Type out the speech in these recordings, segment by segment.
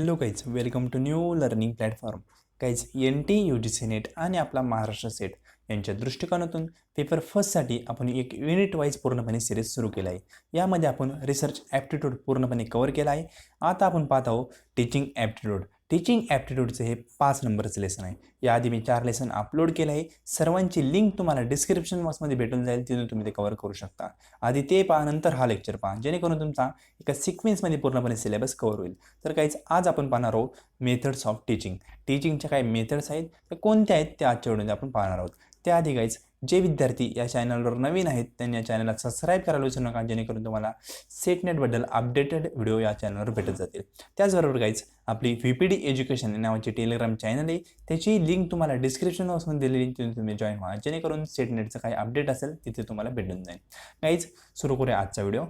Hello guys, welcome to new learning platform. Guys, NTA UGC net आणि आपला Maharashtra set यांच्या दृष्टिकोनातून पेपर फर्स्टसाठी आपण एक युनिट वाईज पूर्णपणे सिरीज सुरू केला आहे. यामध्ये आपण रिसर्च ॲप्टिट्यूड पूर्णपणे कव्हर केला आहे. आता आपण पाहत आहोत टीचिंग ॲप्टिट्यूड. टीचिंग ॲप्टिट्यूडचे हे 5 नंबरचं लेसन आहे. याआधी मी 4 लेसन अपलोड केलं आहे. सर्वांची लिंक तुम्हाला डिस्क्रिप्शन बॉक्समध्ये भेटून जाईल, तिथून तुम्ही ते कव्हर करू शकता. आधी ते पहा, नंतर हा लेक्चर पहा, जेणेकरून तुमचा एका सिक्वेन्समध्ये पूर्णपणे सिलेबस कव्हर होईल. तर काहीच आज आपण पाहणार आहोत मेथड्स ऑफ टीचिंग. टीचिंगच्या काही मेथड्स आहेत, तर कोणत्या आहेत त्या आजच्या व्हिडिओमध्ये आपण पाहणार आहोत. त्याआधी गाईज, जे विद्यार्थी या चॅनलवर नवीन आहेत त्यांनी या चॅनलला सबस्क्राईब करायला विसरू नका, जेणेकरून तुम्हाला सेटनेटबद्दल अपडेटेड व्हिडिओ या चॅनलवर भेटत जातील. त्याचबरोबर गाईज, आपली VPD एज्युकेशन नावाची टेलिग्राम चॅनल आहे, त्याची लिंक तुम्हाला डिस्क्रिप्शन बॉक्समध्ये दिलेली, तिथून तुम्ही जॉईन व्हा, जेणेकरून सेटनेटचं काही अपडेट असेल तिथे तुम्हाला भेटून जाईल. गाईज, सुरू करूया आजचा व्हिडिओ.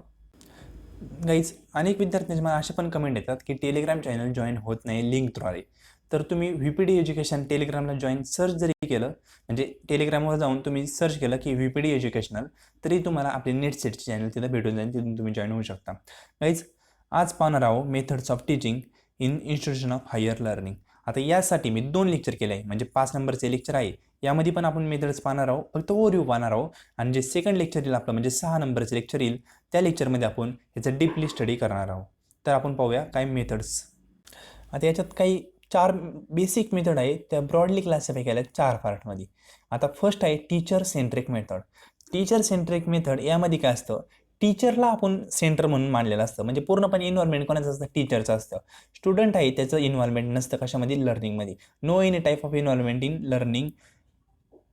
गाईज, अनेक विद्यार्थ्यांचे मला असे पण कमेंट येतात की टेलिग्राम चॅनल जॉईन होत नाही लिंकद्वारे. तर तुम्ही VPD एज्युकेशन टेलिग्रामला जॉईन सर्च जरी केलं, म्हणजे टेलिग्रामवर जाऊन तुम्ही सर्च केलं की VPD एज्युकेशनल, तरी तुम्हाला आपले नेट सेटचे चॅनल तिथं भेटून जाईल, तिथून तुम्ही जॉईन होऊ शकता. गाईज, आज पाहणार आहोत methods of teaching in institution of higher learning. आता यासाठी मी 2 लेक्चर केले आहे, म्हणजे 5 नंबरचे लेक्चर आहे. यामध्ये पण आपण मेथड्स पाहणार आहोत, फक्त ओव्हरव्ह्यू पाहणार आहोत. आणि जे सेकंड लेक्चर येईल आपलं, म्हणजे 6 नंबरचे लेक्चर येईल, त्या लेक्चरमध्ये आपण याचं डीपली स्टडी करणार आहोत. तर आपण पाहूया काय मेथड्स. आता याच्यात काही 4 बेसिक मेथड आहे, त्या ब्रॉडली क्लासिफाय केल्या 4 पार्टमध्ये. आता फर्स्ट आहे teacher centric method. Teacher centric method यामध्ये काय असतं, टीचरला आपण सेंटर म्हणून मानलेलं असतं, म्हणजे पूर्णपणे इन्व्हॉल्वमेंट कोणाचं असतं, टीचरचं असतं. स्टुडंट आहे त्याचं इन्व्हॉल्वमेंट नसतं कशामध्ये, लर्निंगमध्ये. No any type of involvement in learning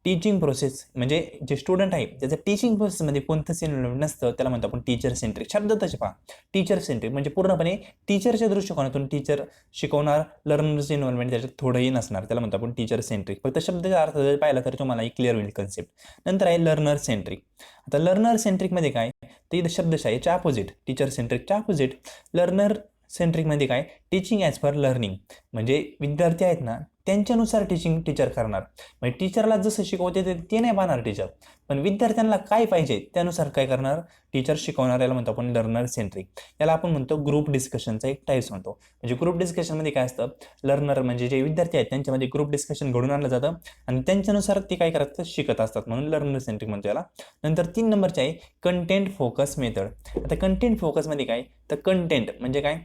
teaching process. म्हणजे जे स्टुडंट आहे त्याचं टीचिंग प्रोसेसमध्ये कोणतंच इन्व्हॉल्वमेंट नसतं, त्याला म्हणतो आपण टीचर सेंट्रिक. शब्द तसे पहा, टीचर सेंट्रिक म्हणजे पूर्णपणे टीचरच्या दृष्टिकोनातून टीचर शिकवणार, लर्नरचं इन्व्हॉल्वमेंट त्याच्यात थोडंही नसणार, त्याला म्हणतो आपण टीचर सेंट्रिक. फक्त शब्दाचा अर्थ जर पाहिला तर तुम्हाला एक क्लिअर होईल कन्सेप्ट. नंतर आहे लर्नर सेंट्रिक. आता लर्नर सेंट्रिकमध्ये काय, तर इथं शब्दशाहीच्या अपोजिट, टीचर सेंट्रिकच्या अपोजिट. लर्नर सेंट्रिकमध्ये काय, टीचिंग ॲज पर लर्निंग, म्हणजे विद्यार्थी आहेत ना त्यांच्यानुसार टीचर करणार. म्हणजे टीचरला जसं शिकवते ते नाही पाहणार टीचर, पण विद्यार्थ्यांना काय पाहिजे त्यानुसार काय करणार टीचर शिकवणार. याला म्हणतो आपण लर्नर सेंट्रिक. याला आपण म्हणतो ग्रुप डिस्कशनचा एक टाईप्स म्हणतो. म्हणजे ग्रुप डिस्कशनमध्ये काय असतं, लर्नर म्हणजे जे विद्यार्थी आहेत त्यांच्यामध्ये ग्रुप डिस्कशन घडून आणलं जातं आणि त्यांच्यानुसार ते काय करतात, शिकत असतात, म्हणून लर्नर सेंट्रिक म्हणतो याला. नंतर 3 नंबरचे आहे कंटेंट फोकस मेथड. आता कंटेंट फोकसमध्ये काय, तर कंटेंट म्हणजे काय,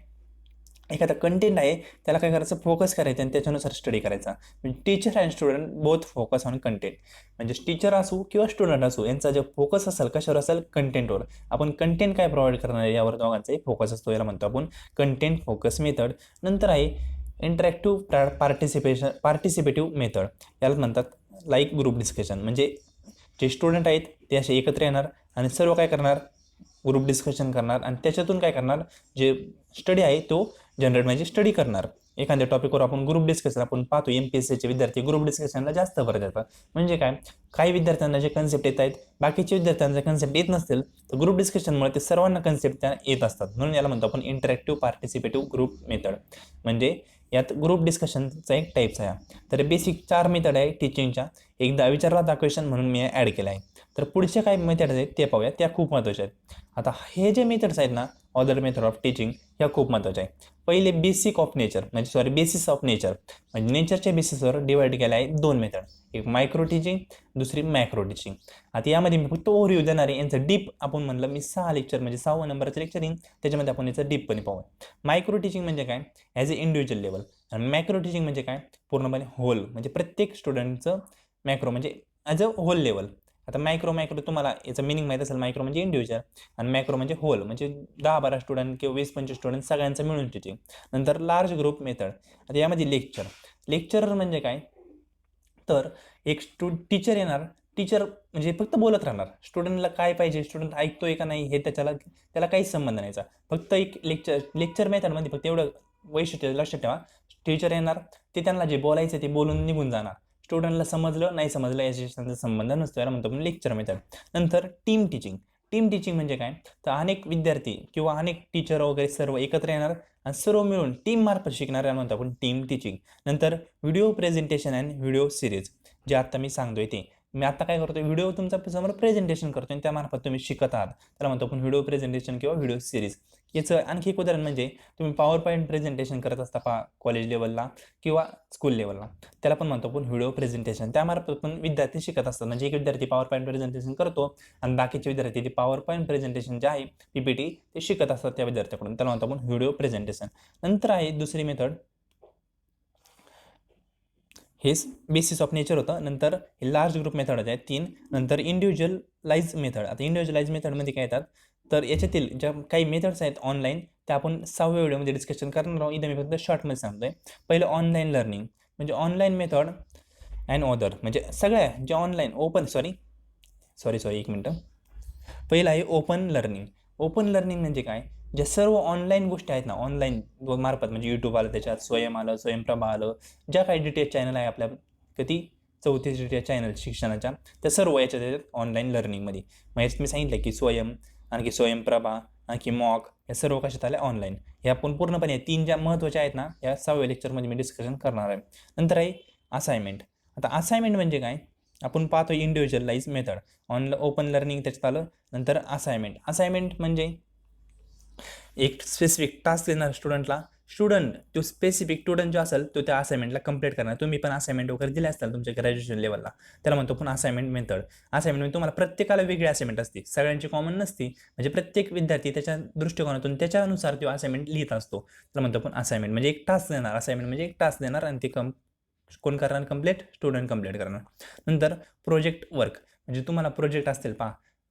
एखादा कंटेंट आहे त्याला काय करायचं, फोकस करायचं आणि त्याच्यानुसार स्टडी करायचा. म्हणजे teacher and student both focus on content. म्हणजे टीचर असू किंवा स्टुडंट असू, यांचा जो फोकस असेल कशावर असेल, कंटेंटवर. आपण कंटेंट काय प्रोव्हाइड करणार आहे यावर दोघांचाही फोकस असतो, याला म्हणतो आपण कंटेंट फोकस मेथड. नंतर आहे इंटरॅक्टिव्ह पार्टिसिपेटिव्ह मेथड. याला म्हणतात लाईक ग्रुप डिस्कशन. म्हणजे जे स्टुडंट आहेत ते असे एकत्र येणार आणि सर्व काय करणार, ग्रुप डिस्कशन करणार आणि त्याच्यातून काय करणार, जे स्टडी आहे तो जनरेट म्हणजे स्टडी करणार. एखाद्या टॉपिकवर आपण ग्रुप डिस्कशन आपण पाहतो, MPSCचे विद्यार्थी ग्रुप डिस्कशनला जास्त भर देतात. म्हणजे काय, काही विद्यार्थ्यांना जे कन्सेप्ट येत आहेत, बाकीच्या विद्यार्थ्यांना कन्सेप्ट येत नसतील, तर ग्रुप डिस्कशनमुळे ते सर्वांना कन्सेप्ट त्या येत असतात. म्हणून याला म्हणतो आपण इंटरॅक्टिव्ह पार्टिसिपेटिव्ह ग्रुप मेथड. म्हणजे यात ग्रुप डिस्कशनचा एक टाईप्स आहे. तर बेसिक 4 मेथड आहे टीचिंगच्या. एकदा विचारला होता क्वेश्चन म्हणून मी ॲड केला आहे. तर पुढचे काय मेथड्स आहेत ते पाहूया, त्या खूप महत्त्वाच्या आहेत. आता हे जे मेथड्स आहेत ना, अदर मेथड ऑफ टीचिंग, ह्या खूप महत्त्वाच्या आहे. पहिले बेसिस ऑफ नेचर म्हणजे नेचरच्या बेसिसवर डिवाइड केला आहे 2 मेथड, एक मायक्रो टीचिंग, दुसरी मॅक्रो टीचिंग. आता यामध्ये मी फक्त ओव्हरव्ह्यू देणार आहे. यांचं डीप आपण म्हणलं मी 6 लेक्चर म्हणजे 6व्या नंबरचं लेक्चर येईल, त्याच्यामध्ये आपण याचं डीपपणे पाहूया. मायक्रो टीचिंग म्हणजे काय, ॲज अ इंडिव्हिज्युअल लेवल. आणि मॅक्रो टीचिंग म्हणजे काय, पूर्णपणे होल, म्हणजे प्रत्येक स्टुडंटचं. मॅक्रो म्हणजे ॲज अ होल लेवल. आता मायक्रो तुम्हाला याचं मिनिंग माहीत असेल, मायक्रो म्हणजे इंडिव्हिज्युअल आणि मॅक्रो म्हणजे होल, म्हणजे 10-12 स्टुडंट किंवा 20-25 स्टुडंट सगळ्यांचं मिळून टीचिंग. नंतर लार्ज ग्रुप मेथड. आता यामध्ये लेक्चरर म्हणजे काय, तर एक टीचर येणार, टीचर म्हणजे फक्त बोलत राहणार, स्टुडंटला काय पाहिजे, स्टुडंट ऐकतोय का नाही हे त्याला काहीच संबंध नाहीचा. फक्त एक लेक्चर मेथडमध्ये फक्त एवढं वैशिष्ट्य लक्षात ठेवा, टीचर येणार, ते त्यांना जे बोलायचं ते बोलून निघून जाणार. स्टुडंटला समजलं नाही समजलं याशी त्यांचा संबंध नसतो, याला म्हणतो आपण लेक्चर मेथड. नंतर टीम टीचिंग म्हणजे काय, तर अनेक विद्यार्थी किंवा अनेक टीचर वगैरे सर्व एकत्र येणार आणि सर्व मिळून टीम मार्फत शिकणार, याला म्हणतो आपण टीम टीचिंग. नंतर video presentation and video series, जे आत्ता मी सांगतोय ते, मी आता काय करतोय, व्हिडिओ तुमचा समोर प्रेझेंटेशन करतोय आणि त्यामार्फत तुम्ही शिकत आहात, त्याला म्हणतो आपण व्हिडिओ प्रेझेंटेशन किंवा व्हिडिओ सिरीज. याचं आणखी एक उदाहरण म्हणजे तुम्ही पॉवर पॉईंट प्रेझेंटेशन करत असता कॉलेज लेवलला किंवा स्कूल लेवलला, त्याला पण म्हणतो आपण व्हिडिओ प्रेझेंटेशन. त्यामार्फत पण विद्यार्थी शिकत असतात. म्हणजे एक विद्यार्थी पॉवर पॉईंट प्रेझेंटेशन करतो आणि बाकीचे विद्यार्थी ते पॉवर पॉईंट प्रेझेंटेशन जे आहे PPT ते शिकत असतात त्या विद्यार्थ्याकडून, त्याला म्हणतो आपण व्हिडिओ प्रेझेंटेशन. नंतर आहे दुसरी मेथड, हेच बेसिस ऑफ नेचर होतं. नंतर हे लार्ज ग्रुप मेथड आहे 3. नंतर इंडिव्हिज्युअलाइज मेथड. आता इंडिव्हिज्युअलाइज मेथडमध्ये काय येतात, तर याच्यातील ज्या काही मेथड्स आहेत ऑनलाईन त्या आपण 6व्या व्हिडिओमध्ये डिस्कशन करणार आहोत. इथं मी फक्त शॉर्टमध्ये सांगतोय. पहिलं ऑनलाईन लर्निंग, म्हणजे ऑनलाईन मेथड अँड ऑदर, म्हणजे सगळ्या ज्या ऑनलाईन एक मिनटं. पहिलं आहे ओपन लर्निंग. ओपन लर्निंग म्हणजे काय, ज्या सर्व ऑनलाईन गोष्टी आहेत ना, ऑनलाईन मार्फत, म्हणजे यूट्यूब आलं, त्याच्यात स्वयं आलं, स्वयंप्रभा आलं, ज्या काही डिटेल चॅनल आहे आपल्या किती 34 डिटेल चॅनल शिक्षणाच्या, त्या सर्व याच्यात ऑनलाईन लर्निंगमध्ये. म्हणजे मी सांगितलं की स्वयं, आणखी स्वयंप्रभा, आणखी मॉक, या सर्व कशात आल्या ऑनलाईन. हे आपण पूर्णपणे 3 ज्या महत्त्वाच्या आहेत ना, या 6व्या लेक्चरमध्ये मी डिस्कशन करणार आहे. नंतर आहे असाइनमेंट. आता असाइनमेंट म्हणजे काय, आपण पाहतो इंडिव्हिज्युअलाइज मेथड, ओपन लर्निंग त्याच्यात आलं. नंतर असाइनमेंट म्हणजे एक स्पेसिफिक टास्क देणार स्टुडंटला, स्टुडंट तो स्पेसिफिक स्टुडंट जो असेल तो त्या असाइनमेंटला कंप्लीट करणार. तुम्ही पण असाइनमेंट वगैरे दिले असतात तुमच्या ग्रॅज्युएशन लेवलला, त्याला म्हणतो पण असाइनमेंट मेथड. असाइनमेंट तुम्हाला प्रत्येकाला वेगळी असाइनमेंट असते, सगळ्यांची कॉमन नसती. म्हणजे प्रत्येक विद्यार्थी त्याच्या दृष्टिकोनातून त्याच्यानुसार तो असाइनमेंट लिहित असतो, त्याला म्हणतो पण असाइनमेंट. म्हणजे एक टास्क देणार, असाइनमेंट म्हणजे एक टास्क देणार आणि ते कोण करणार कंप्लीट, स्टुडंट कंप्लीट करणार. नंतर प्रोजेक्ट वर्क, म्हणजे तुम्हाला प्रोजेक्ट असतील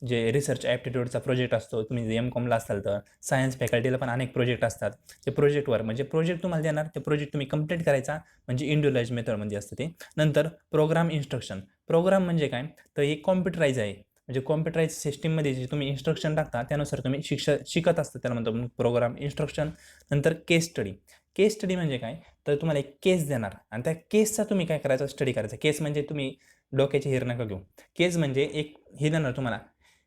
जे रिसर्च ॲप्टिट्यूडचा प्रोजेक्ट असतो, तुम्ही जे M.Com असाल तर सायन्स फॅकल्टीला पण अनेक प्रोजेक्ट असतात. ते प्रोजेक्टवर म्हणजे प्रोजेक्ट तुम्हाला देणार, ते प्रोजेक्ट तुम्ही कंप्लीट करायचा, म्हणजे इंडिव्हिज्युअलाइज मेथडमध्ये असतं ते. नंतर प्रोग्राम इन्स्ट्रक्शन. प्रोग्राम म्हणजे काय, तर हे कॉम्प्युटराईज आहे, म्हणजे कॉम्प्युटराईज सिस्टीममध्ये जे तुम्ही इन्स्ट्रक्शन टाकता त्यानुसार तुम्ही शिकत असता, त्याला म्हणतो प्रोग्राम इन्स्ट्रक्शन. नंतर केस स्टडी. केस स्टडी म्हणजे काय, तर तुम्हाला एक केस देणार आणि त्या केसचा तुम्ही काय करायचं, स्टडी करायचा. केस म्हणजे तुम्ही डोक्याचे हेर नका घेऊ. केस म्हणजे एक हे देणार तुम्हाला,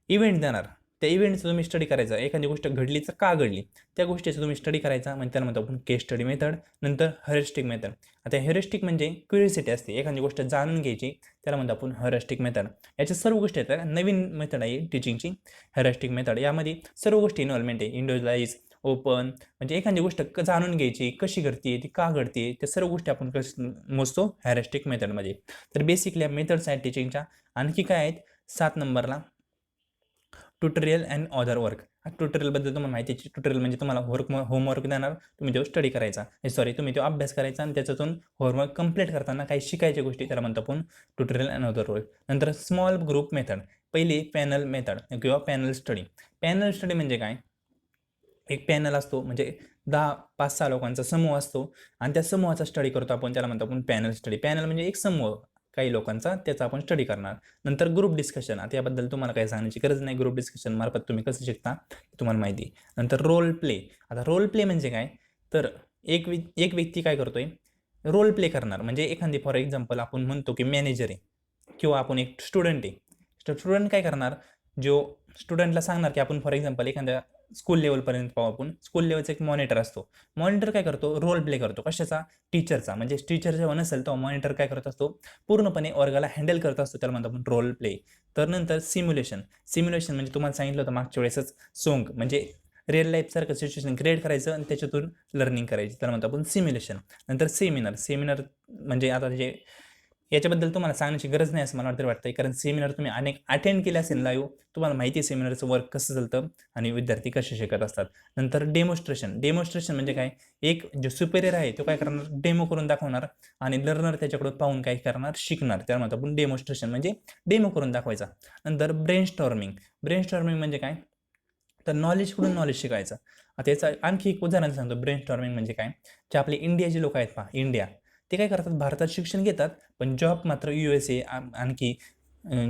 इव्हेंट देणार, त्या इव्हेंटचं तुम्ही स्टडी करायचा. एखादी गोष्ट घडली तर का घडली, त्या गोष्टीचा तुम्ही स्टडी करायचा, म्हणजे त्याला म्हणतो आपण केस स्टडी मेथड. नंतर हेरिस्टिक मेथड. आता हेरिस्टिक म्हणजे क्युरियोसिटी असते, एखादी गोष्ट जाणून घ्यायची, त्याला म्हणतो आपण हेरिस्टिक मेथड. याच्या सर्व गोष्टी आहेत, नवीन मेथड आहे टीचिंगची हेरिस्टिक मेथड. यामध्ये सर्व गोष्टी इन्व्हॉल्वमेंट आहे, इंडिव्हिज्युअलाइज, ओपन, म्हणजे एखादी गोष्ट जाणून घ्यायची, कशी घडते, ती का घडते, त्या सर्व गोष्टी आपण मोजतो हेरिस्टिक मेथडमध्ये. तर बेसिकली या मेथड्स आहेत टीचिंगच्या. आणखी काय आहेत 7 नंबरला, ट्युटोरियल अँड अदर वर्क. ट्युटोरियलबद्दल तुम्हाला माहिती आहे, ट्युटोरियल म्हणजे तुम्हाला होमवर्क देणार, तुम्ही तो स्टडी करायचा, तुम्ही तो अभ्यास करायचा आणि त्याच्यातून होमवर्क कंप्लीट करताना काही शिकायच्या गोष्टी, त्याला म्हणतो आपण ट्युटोरियल अँड अदर वर्क. नंतर स्मॉल ग्रुप मेथड. पहिली पॅनल मेथड किंवा पॅनल स्टडी. पॅनल स्टडी म्हणजे काय, एक पॅनल असतो, म्हणजे 5-6 लोकांचा समूह असतो आणि त्या समूहाचा स्टडी करतो आपण, त्याला म्हणतो आपण पॅनल स्टडी. पॅनल म्हणजे एक समूह काही लोकांचा, त्याचा आपण स्टडी करणार. नंतर ग्रुप डिस्कशन. आता याबद्दल तुम्हाला काही सांगण्याची गरज नाही, ग्रुप डिस्कशन मार्फत तुम्ही कसं शिकता तुम्हाला माहिती आहे. नंतर रोल प्ले. आता रोल प्ले म्हणजे काय, तर एक व्यक्ती काय करतोय, रोल प्ले करणार. म्हणजे एखादी फॉर एक्झाम्पल आपण म्हणतो की मॅनेजर आहे किंवा आपण एक स्टुडंट आहे. स्टुडंट काय करणार, जो स्टुडंटला सांगणार की आपण फॉर एक्झाम्पल एखाद्या स्कूल लेवलपर्यंत पाहू आपण, स्कूल लेवलचा एक मॉनिटर असतो. मॉनिटर काय करतो, रोल प्ले करतो. कशाचा, टीचरचा. म्हणजे टीचर जेव्हा नसेल तेव्हा मॉनिटर काय करत असतो, पूर्णपणे वर्गाला हँडल करत असतो, त्याला म्हणतो आपण रोल प्ले. तर नंतर सिम्युलेशन. सिम्युलेशन म्हणजे तुम्हाला सांगितलं होतं मागच्या वेळेसच, सोंग म्हणजे रिअल लाईफसारखं सिच्युएशन क्रिएट करायचं आणि त्याच्यातून लर्निंग करायची, त्याला म्हणतो आपण सिम्युलेशन. नंतर सेमिनार म्हणजे आता जे याच्याबद्दल तुम्हाला सांगण्याची गरज नाही असं मला तरी वाटतं, कारण सेमिनार तुम्ही अनेक अटेंड केले असेल लाईव्ह, तुम्हाला माहिती आहे सेमिनारचं वर्क कसं चालतं आणि विद्यार्थी कसे शिकत असतात. नंतर डेमॉन्स्ट्रेशन. डेमॉन्स्ट्रेशन म्हणजे काय, एक जो सुपेरियर आहे तो काय करणार, डेमो करून दाखवणार आणि लर्नर त्याच्याकडून पाहून काय करणार, शिकणार. त्याला म्हणतो आपण डेमॉन्स्ट्रेशन, म्हणजे डेमो करून दाखवायचा. नंतर ब्रेनस्टॉर्मिंग. ब्रेनस्टॉर्मिंग म्हणजे काय, तर नॉलेजकडून नॉलेज शिकायचं. आता याचं आणखी एक उदाहरण सांगतो. ब्रेनस्टॉर्मिंग म्हणजे काय, जे आपले इंडियाचे लोक आहेत इंडिया, ते काय करतात, भारतात शिक्षण घेतात पण जॉब मात्र USA, आणखी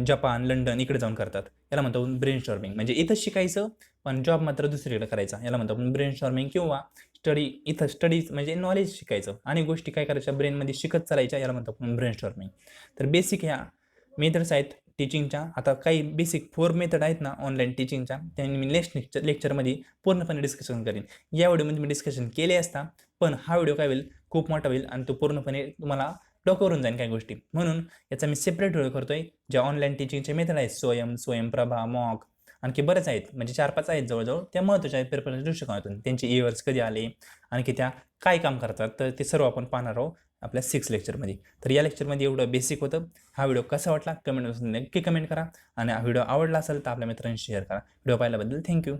जपान, लंडन इकडे जाऊन करतात. याला म्हणतो आपण ब्रेनस्टॉर्मिंग. म्हणजे इथं शिकायचं पण जॉब मात्र दुसरीकडे करायचा, याला म्हणतो आपण ब्रेनस्टॉर्मिंग. किंवा इथं स्टडीज म्हणजे नॉलेज शिकायचं आणि गोष्टी काय करायच्या, ब्रेनमध्ये शिकत चालायच्या, याला म्हणतो आपण ब्रेनस्टॉर्मिंग. तर बेसिक ह्या मेथड्स आहेत टीचिंगच्या. आता काही बेसिक 4 मेथड आहेत ना ऑनलाईन टीचिंगच्या, त्यांनी मी नेक्स्ट लेक्चरमध्ये पूर्णपणे डिस्कशन करेन. या व्हिडिओमध्ये मी डिस्कशन केले असता, पण हा व्हिडिओ काय होईल, खूप मोठा होईल आणि तो पूर्णपणे तुम्हाला डोक्यावरून जाईन काही गोष्टी, म्हणून याचा मी सेपरेट व्हिडिओ करतोय. ज्या ऑनलाईन टीचिंगचे मेथड आहेत, स्वयंप्रभा, मॉक, आणखी बरेच आहेत, म्हणजे 4-5 आहेत जवळजवळ. त्या महत्त्वाच्या आहेत पेपरच्या दृष्टिकोनातून. त्यांचे इयर्स कधी आले, आणखी त्या काय काम करतात, तर ते सर्व आपण पाहणार आहोत आपल्या 6 लेक्चरमध्ये. तर या लेक्चरमध्ये एवढं बेसिक होतं. हा व्हिडिओ कसा वाटला कमेंट नक्की कमेंट करा, आणि हा व्हिडिओ आवडला असेल तर आपल्या मित्रांशी शेअर करा. व्हिडिओ पाहिल्याबद्दल थँक्यू.